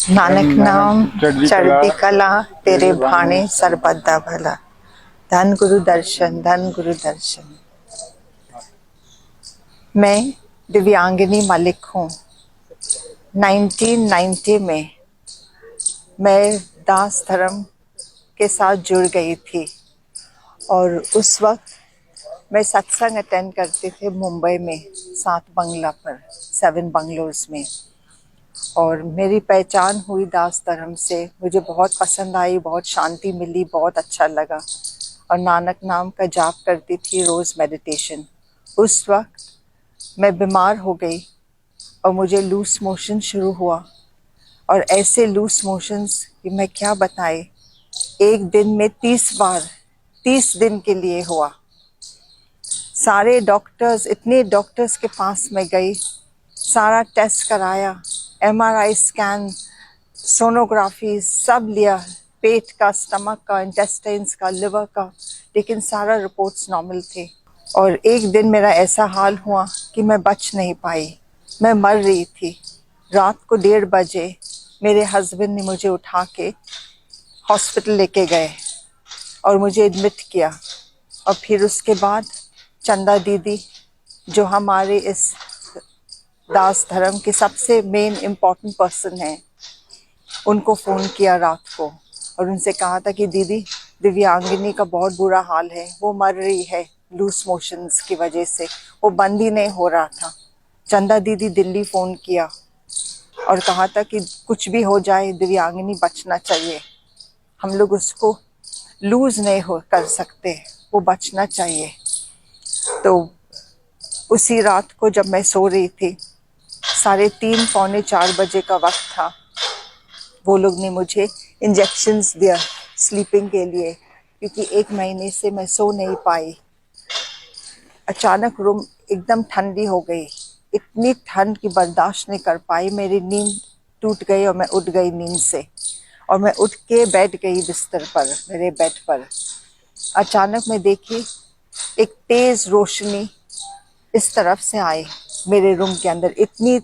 नानक नाम चढ़ती कला तेरे भाने सरबत दा भला। धन गुरु दर्शन, धन गुरु दर्शन। मैं दिव्यांगिनी मलिक हूँ। 1990 में मैं दास धर्म के साथ जुड़ गई थी और उस वक्त मैं सत्संग अटेंड करती थी मुंबई में 7 बंगला पर, 7 बंगलोज में। और मेरी पहचान हुई दास धर्म से। मुझे बहुत पसंद आई, बहुत शांति मिली, बहुत अच्छा लगा। और नानक नाम का जाप करती थी, रोज़ मेडिटेशन। उस वक्त मैं बीमार हो गई और मुझे लूज मोशन शुरू हुआ। और ऐसे लूज मोशंस कि मैं क्या बताए, एक दिन में 30 बार, 30 दिन के लिए हुआ। सारे डॉक्टर्स, इतने डॉक्टर्स के पास मैं गई, सारा टेस्ट कराया, MRI स्कैन, सोनोग्राफी सब लिया, पेट का, स्टमक का, इंटेस्टाइन्स का, लिवर का, लेकिन सारा रिपोर्ट्स नॉर्मल थे। और एक दिन मेरा ऐसा हाल हुआ कि मैं बच नहीं पाई, मैं मर रही थी। रात को 1:30 बजे मेरे हस्बैंड ने मुझे उठा के हॉस्पिटल लेके गए और मुझे एडमिट किया। और फिर उसके बाद चंदा दीदी, जो हमारे इस दास धर्म के सबसे मेन इम्पॉर्टेंट पर्सन हैं, उनको फ़ोन किया रात को और उनसे कहा था कि दीदी, दिव्यांगिनी का बहुत बुरा हाल है, वो मर रही है लूज मोशंस की वजह से, वो बंद ही नहीं हो रहा था। चंदा दीदी दिल्ली फ़ोन किया और कहा था कि कुछ भी हो जाए, दिव्यांगिनी बचना चाहिए, हम लोग उसको लूज़ नहीं हो कर सकते, वो बचना चाहिए। तो उसी रात को जब मैं सो रही थी, 3:30 पौने 4 बजे का वक्त था, वो लोग ने मुझे इंजेक्शन्स दिया स्लीपिंग के लिए, क्योंकि 1 महीने से मैं सो नहीं पाई। अचानक रूम एकदम ठंडी हो गई, इतनी ठंड की बर्दाश्त नहीं कर पाई, मेरी नींद टूट गई और मैं उठ गई नींद से। और मैं उठ के बैठ गई बिस्तर पर, मेरे बेड पर। अचानक मैं देखी एक तेज़ रोशनी इस तरफ से आई मेरे रूम के अंदर, इतनी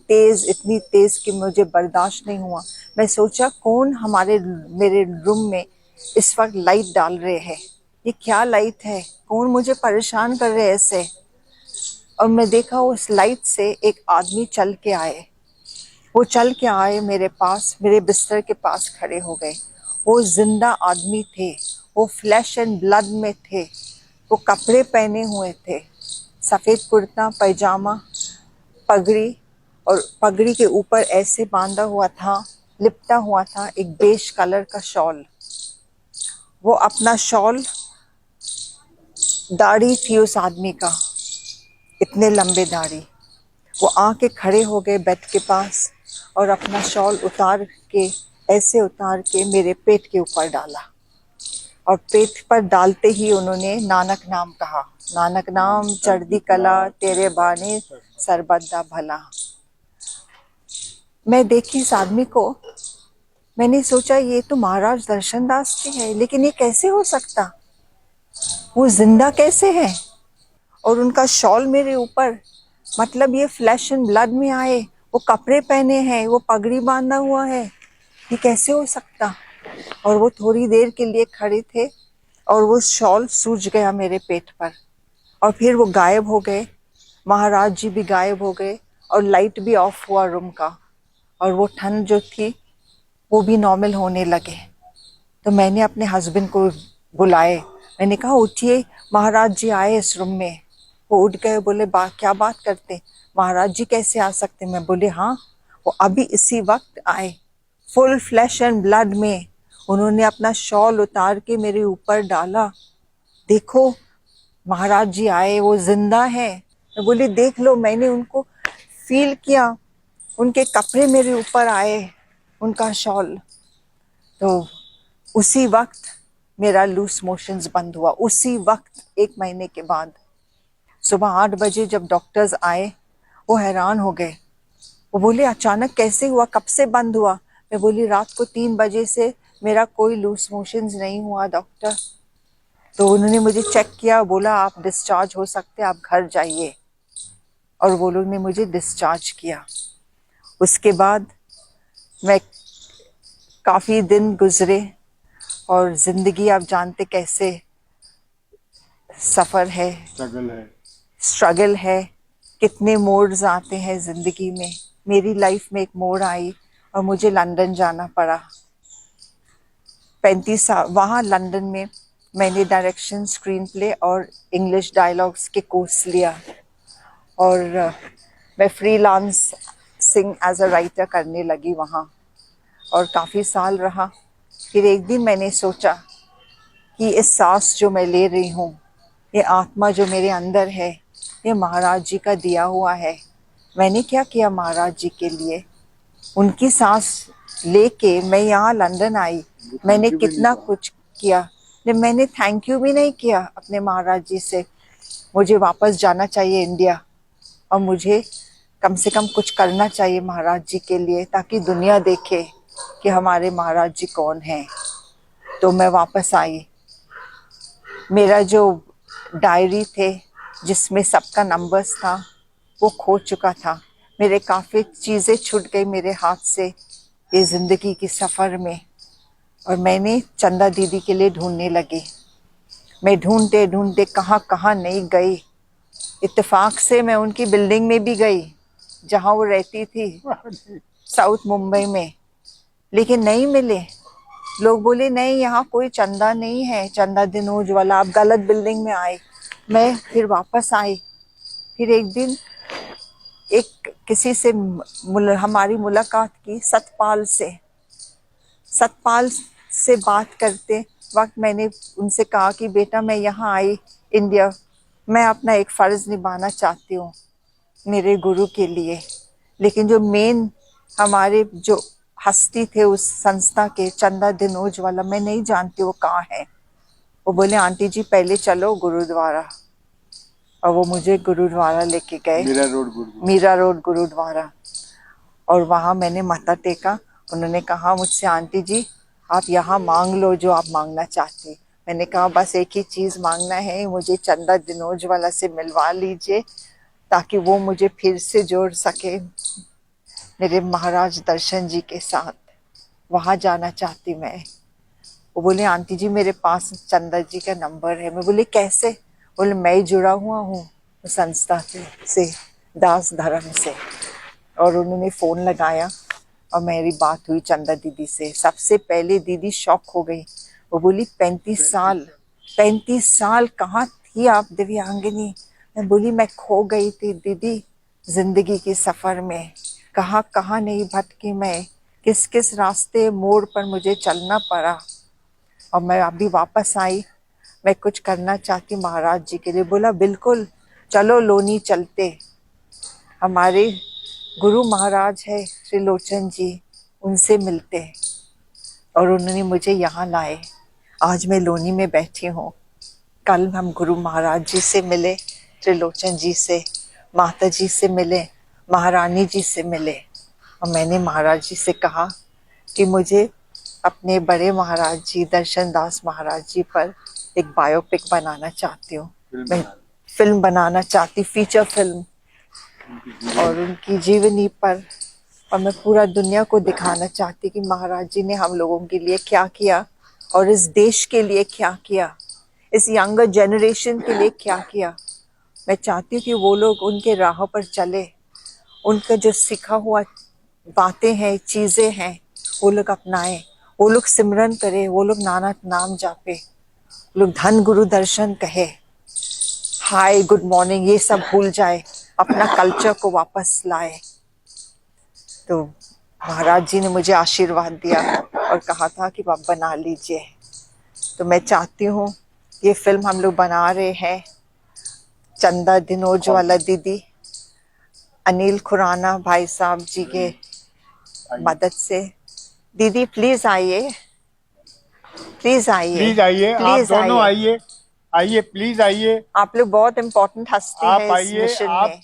तेज़ कि मुझे बर्दाश्त नहीं हुआ। मैं सोचा कौन मेरे रूम में इस वक्त लाइट डाल रहे हैं, ये क्या लाइट है, कौन मुझे परेशान कर रहे हैं ऐसे। और मैं देखा उस लाइट से एक आदमी चल के आए, वो चल के आए मेरे पास, मेरे बिस्तर के पास खड़े हो गए। वो जिंदा आदमी थे, वो फ्लैश एंड ब्लड में थे, वो कपड़े पहने हुए थे, सफ़ेद कुर्ता पैजामा, पगड़ी, और पगड़ी के ऊपर ऐसे बांधा हुआ था, लिपटा हुआ था एक बेज कलर का शॉल। वो अपना शॉल, दाढ़ी थी उस आदमी का, इतने लंबे दाढ़ी। वो आके खड़े हो गए बेड के पास और अपना शॉल उतार के, ऐसे उतार के मेरे पेट के ऊपर डाला। और पेट पर डालते ही उन्होंने नानक नाम कहा, नानक नाम चढ़दी कला तेरे बाने सरबत दा भला। मैं देखी इस आदमी को, मैंने सोचा ये तो महाराज दर्शन दास जी है, लेकिन ये कैसे हो सकता, वो जिंदा कैसे है और उनका शॉल मेरे ऊपर, मतलब ये फ्लैश एंड ब्लड में आए, वो कपड़े पहने हैं, वो पगड़ी बांधा हुआ है, ये कैसे हो सकता। और वो थोड़ी देर के लिए खड़े थे और वो शॉल सूझ गया मेरे पेट पर और फिर वो गायब हो गए। महाराज जी भी गायब हो गए और लाइट भी ऑफ हुआ रूम का, और वो ठंड जो थी वो भी नॉर्मल होने लगे। तो मैंने अपने हस्बैंड को बुलाए, मैंने कहा उठिए, महाराज जी आए इस रूम में। वो उठ गए, बोले क्या बात करते, महाराज जी कैसे आ सकते। मैं बोले हाँ, वो अभी इसी वक्त आए, फुल फ्लैश एंड ब्लड में। उन्होंने अपना शॉल उतार के मेरे ऊपर डाला, देखो महाराज जी आए, वो जिंदा है। मैं बोली देख लो, मैंने उनको फील किया, उनके कपड़े मेरे ऊपर आए, उनका शॉल। तो उसी वक्त मेरा लूज मोशंस बंद हुआ, उसी वक्त 1 महीने के बाद। सुबह 8 बजे जब डॉक्टर्स आए, वो हैरान हो गए, वो बोले अचानक कैसे हुआ, कब से बंद हुआ। मैं बोली रात को 3 बजे से मेरा कोई लूज मोशंस नहीं हुआ डॉक्टर। तो उन्होंने मुझे चेक किया, बोला आप डिस्चार्ज हो सकते, आप घर जाइए। और वो लोग ने मुझे डिस्चार्ज किया। उसके बाद मैं काफी दिन गुजरे और जिंदगी आप जानते कैसे सफर है, स्ट्रगल है, कितने मोड्स आते हैं जिंदगी में। मेरी लाइफ में एक मोड़ आई और मुझे लंदन जाना पड़ा। 35 साल वहाँ लंदन में मैंने डायरेक्शन, स्क्रीन प्ले और इंग्लिश डायलॉग्स के कोर्स लिया और मैं freelancing as a writer करने लगी वहाँ और काफ़ी साल रहा। फिर एक दिन मैंने सोचा कि इस सांस जो मैं ले रही हूँ, ये आत्मा जो मेरे अंदर है, ये महाराज जी का दिया हुआ है। मैंने क्या किया महाराज जी के लिए? उनकी सांस लेके मैं यहाँ लंदन आई, मैंने कितना कुछ किया, लेकिन मैंने थैंक यू भी नहीं किया अपने महाराज जी से। मुझे वापस जाना चाहिए इंडिया और मुझे कम से कम कुछ करना चाहिए महाराज जी के लिए, ताकि दुनिया देखे कि हमारे महाराज जी कौन हैं। तो मैं वापस आई। मेरा जो डायरी थे जिसमें सबका नंबर्स था वो खो चुका था। मेरे काफ़ी चीज़ें छूट गई मेरे हाथ से ये ज़िंदगी की सफ़र में और मैंने चंदा दीदी के लिए ढूंढने लगी। मैं ढूंढते ढूंढते कहाँ कहाँ नहीं गई। इत्तेफाक से मैं उनकी बिल्डिंग में भी गई जहाँ वो रहती थी, साउथ मुंबई में, लेकिन नहीं मिले। लोग बोले नहीं यहाँ कोई चंदा नहीं है, चंदा दिनोज वाला, आप गलत बिल्डिंग में आए। मैं फिर वापस आई। फिर एक दिन एक किसी से हमारी मुलाकात की, सतपाल से बात करते वक्त मैंने उनसे कहा कि बेटा मैं यहाँ आई इंडिया, मैं अपना एक फ़र्ज़ निभाना चाहती हूँ मेरे गुरु के लिए, लेकिन जो मेन हमारे जो हस्ती थे उस संस्था के, चंदा दिनोज वाला, मैं नहीं जानती वो कहाँ है। वो बोले आंटी जी पहले चलो गुरुद्वारा, और वो मुझे गुरुद्वारा लेके गए, मीरा रोड गुरुद्वारा। और वहाँ मैंने माथा टेका। उन्होंने कहा मुझसे आंटी जी आप यहाँ मांग लो जो आप मांगना चाहती। मैंने कहा बस एक ही चीज़ मांगना है, मुझे चंदा दिनोज वाला से मिलवा लीजिए ताकि वो मुझे फिर से जोड़ सके मेरे महाराज दर्शन जी के साथ। वहाँ जाना चाहती मैं। वो बोले आंटी जी मेरे पास चंदा जी का नंबर है। मैं बोली कैसे? बोले मैं जुड़ा हुआ हूँ संस्था से, दास धर्म से। और उन्होंने फ़ोन लगाया और मेरी बात हुई चंदा दीदी से। सबसे पहले दीदी शॉक हो गई। वो बोली 35 साल कहाँ थी आप दिव्यांगिनी? मैं बोली मैं खो गई थी दीदी जिंदगी के सफ़र में, कहाँ कहाँ नहीं भटकी मैं, किस किस रास्ते मोड़ पर मुझे चलना पड़ा और मैं अभी वापस आई। मैं कुछ करना चाहती महाराज जी के लिए। बोला बिल्कुल चलो लोनी चलते। हमारे गुरु महाराज है त्रिलोचन जी, उनसे मिलते। और उन्होंने मुझे यहाँ लाए। आज मैं लोनी में बैठी हूँ। कल हम गुरु महाराज जी से मिले, त्रिलोचन जी से, माता जी से मिले, महारानी जी से मिले। और मैंने महाराज जी से कहा कि मुझे अपने बड़े महाराज जी दर्शन दास महाराज जी पर एक बायोपिक बनाना चाहती हूँ। मैं फिल्म बनाना चाहती, फीचर फिल्म, और उनकी जीवनी पर। और मैं पूरा दुनिया को दिखाना चाहती कि महाराज जी ने हम लोगों के लिए क्या किया और इस देश के लिए क्या किया, इस यंगर जनरेशन के लिए क्या किया। मैं चाहती हूँ कि वो लोग उनके राह पर चले, उनका जो सीखा हुआ बातें हैं, चीज़ें हैं, वो लोग अपनाएं, वो लोग सिमरन करे, वो लोग नाना नाम जापे, लोग धन गुरु दर्शन कहे, हाय गुड मॉर्निंग ये सब भूल जाए, अपना कल्चर को वापस लाए। तो महाराज जी ने मुझे आशीर्वाद दिया और कहा था कि आप बना लीजिए। तो मैं चाहती हूँ ये फिल्म हम लोग बना रहे हैं चंदा दिनोज वाला दीदी, अनिल खुराना भाई साहब जी के मदद से। दीदी प्लीज आइए, प्लीज आइए, प्लीज आइए, आप दोनों आइए, आइए प्लीज आइए। आप लोग बहुत इम्पोर्टेंट हस्ती है इस मिशन में।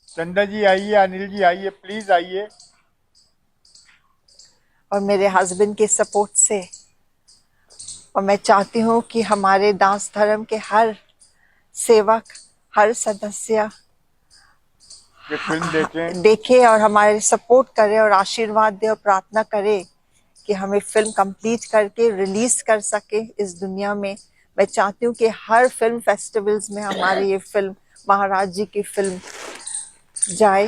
चंदा जी आइए, अनिल जी आइए, प्लीज आइए। और मेरे हस्बैंड के सपोर्ट से। और मैं चाहती हूँ कि हमारे दास धर्म के हर सेवक, हर सदस्य ये फिल्म देखें देखे और हमारे सपोर्ट करे और आशीर्वाद दे और प्रार्थना करे कि हमें फिल्म कंप्लीट करके रिलीज कर सके इस दुनिया में। मैं चाहती हूँ कि हर फिल्म फेस्टिवल्स में हमारी ये फिल्म, महाराज जी की फिल्म जाए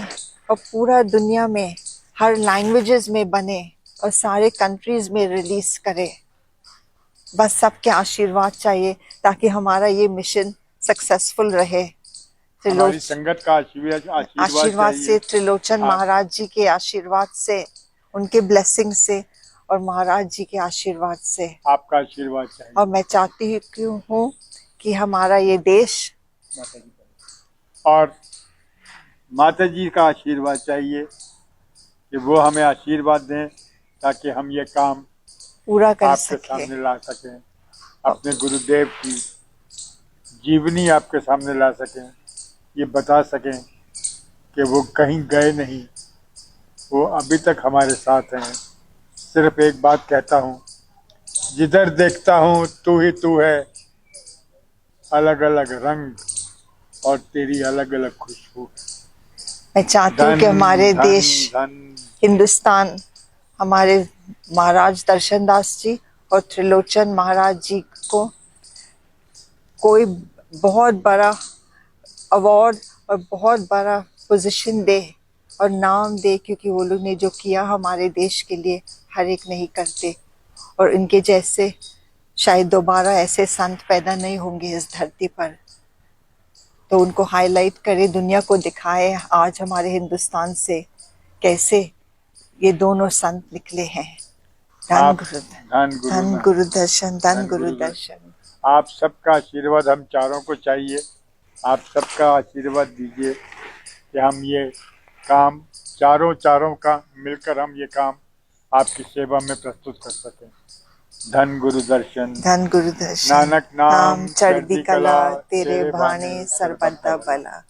और पूरा दुनिया में हर लैंग्वेजेस में बने और सारे कंट्रीज में रिलीज करे। बस सबके आशीर्वाद चाहिए ताकि हमारा ये मिशन सक्सेसफुल रहे। हमारी संगत का आशीर्वाद से, चाहिए। त्रिलोचन महाराज जी के आशीर्वाद से, उनके ब्लेसिंग से और महाराज जी के आशीर्वाद से आपका आशीर्वाद चाहिए। और मैं चाहती हूँ कि हमारा ये देश और माता जी का आशीर्वाद चाहिए कि वो हमें आशीर्वाद दें ताकि हम ये काम पूरा कर आपके सके। सामने ला सकें, अपने गुरुदेव की जीवनी आपके सामने ला सकें, ये बता सकें कि वो कहीं गए नहीं, वो अभी तक हमारे साथ हैं। सिर्फ एक बात कहता हूँ, जिधर देखता हूँ तू ही तू है, अलग अलग रंग और तेरी अलग अलग खुशबू। मैं चाहती हूँ कि हमारे देश हिंदुस्तान, हमारे महाराज दर्शन दास जी और त्रिलोचन महाराज जी को कोई बहुत बड़ा अवार्ड और बहुत बड़ा पोजीशन दे और नाम दे, क्योंकि वो लोग ने जो किया हमारे देश के लिए हर एक नहीं करते और इनके जैसे शायद दोबारा ऐसे संत पैदा नहीं होंगे इस धरती पर। तो उनको हाईलाइट करे, दुनिया को दिखाए आज हमारे हिंदुस्तान से कैसे ये दोनों संत निकले हैं। धन गुरु दर्शन, धन गुरु दर्शन। आप सबका आशीर्वाद हम चारों को चाहिए। आप सबका आशीर्वाद दीजिए कि हम ये काम चारों का मिलकर हम ये काम आपकी सेवा में प्रस्तुत कर सकें। धन गुरु दर्शन, धन गुरु दर्शन। नानक नाम चढ़दी कला, तेरे भाने सर्बदा भला।